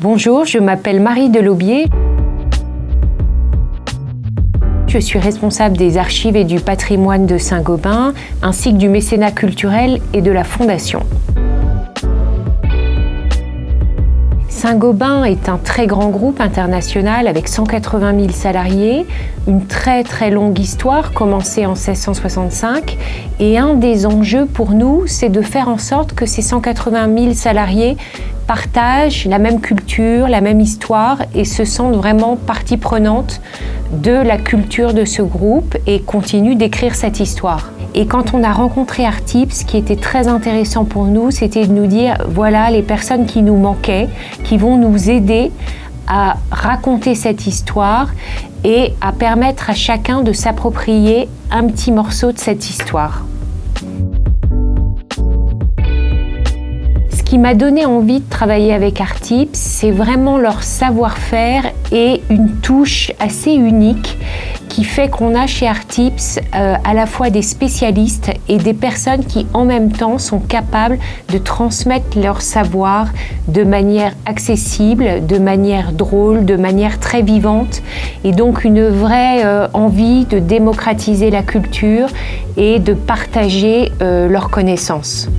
Bonjour, je m'appelle Marie Delaubier. Je suis responsable des archives et du patrimoine de Saint-Gobain, ainsi que du mécénat culturel et de la fondation. Saint-Gobain est un très grand groupe international avec 180 000 salariés, une très longue histoire commencée en 1665 et un des enjeux pour nous, c'est de faire en sorte que ces 180 000 salariés partagent la même culture, la même histoire et se sentent vraiment partie prenante de la culture de ce groupe et continuent d'écrire cette histoire. Et quand on a rencontré Artip, ce qui était très intéressant pour nous, c'était de nous dire, voilà les personnes qui nous manquaient, qui vont nous aider à raconter cette histoire et à permettre à chacun de s'approprier un petit morceau de cette histoire. Ce qui m'a donné envie de travailler avec Artip, c'est vraiment leur savoir-faire et une touche assez unique qui fait qu'on a chez Artip à la fois des spécialistes et des personnes qui en même temps sont capables de transmettre leur savoir de manière accessible, de manière drôle, de manière très vivante et donc une vraie envie de démocratiser la culture et de partager leurs connaissances.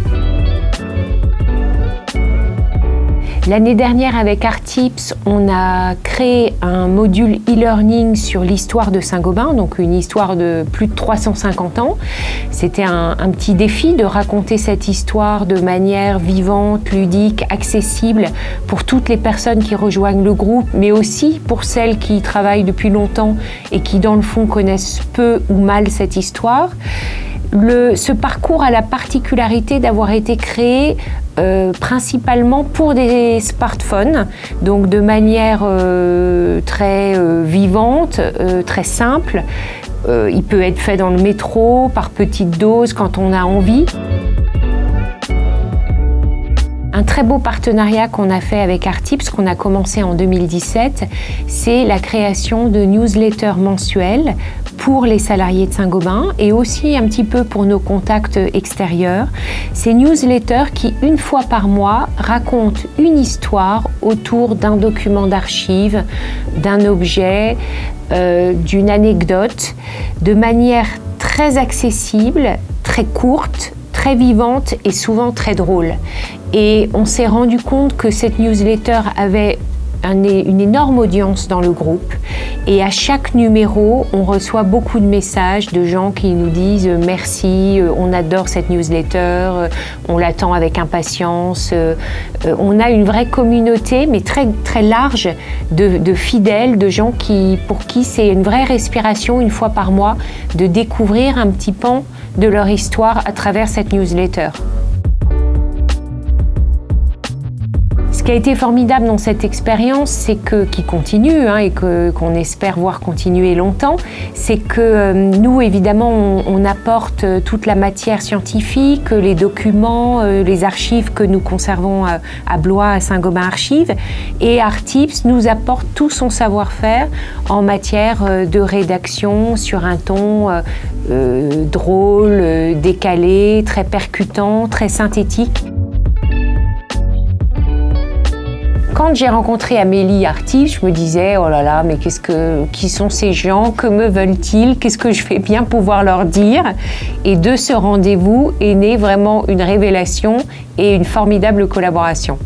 L'année dernière, avec Artip, on a créé un module e-learning sur l'histoire de Saint-Gobain, donc une histoire de plus de 350 ans. C'était un petit défi de raconter cette histoire de manière vivante, ludique, accessible pour toutes les personnes qui rejoignent le groupe, mais aussi pour celles qui travaillent depuis longtemps et qui, dans le fond, connaissent peu ou mal cette histoire. Ce parcours a la particularité d'avoir été créé principalement pour des smartphones, donc de manière très vivante, très simple. Il peut être fait dans le métro, par petites doses, quand on a envie. Un très beau partenariat qu'on a fait avec Artip, qu'on a commencé en 2017, c'est la création de newsletters mensuels pour les salariés de Saint-Gobain et aussi un petit peu pour nos contacts extérieurs. Ces newsletters qui, une fois par mois, racontent une histoire autour d'un document d'archives, d'un objet, d'une anecdote, de manière très accessible, très courte, très vivante et souvent très drôle. Et on s'est rendu compte que cette newsletter avait une énorme audience dans le groupe et à chaque numéro, on reçoit beaucoup de messages de gens qui nous disent « Merci, on adore cette newsletter, on l'attend avec impatience ». On a une vraie communauté, mais très large, de fidèles, de gens pour qui c'est une vraie respiration une fois par mois de découvrir un petit pan de leur histoire à travers cette newsletter. Ce qui a été formidable dans cette expérience, c'est qui continue et qu'on espère voir continuer longtemps, c'est que nous, évidemment, on apporte toute la matière scientifique, les documents, les archives que nous conservons à Blois, à Saint-Gobain Archives, et Artip nous apporte tout son savoir-faire en matière de rédaction sur un ton drôle, décalé, très percutant, très synthétique. Quand j'ai rencontré Amélie Artip, je me disais « Oh là là, mais qui sont ces gens? Que me veulent-ils? Qu'est-ce que je vais bien pouvoir leur dire ?» Et de ce rendez-vous est née vraiment une révélation et une formidable collaboration.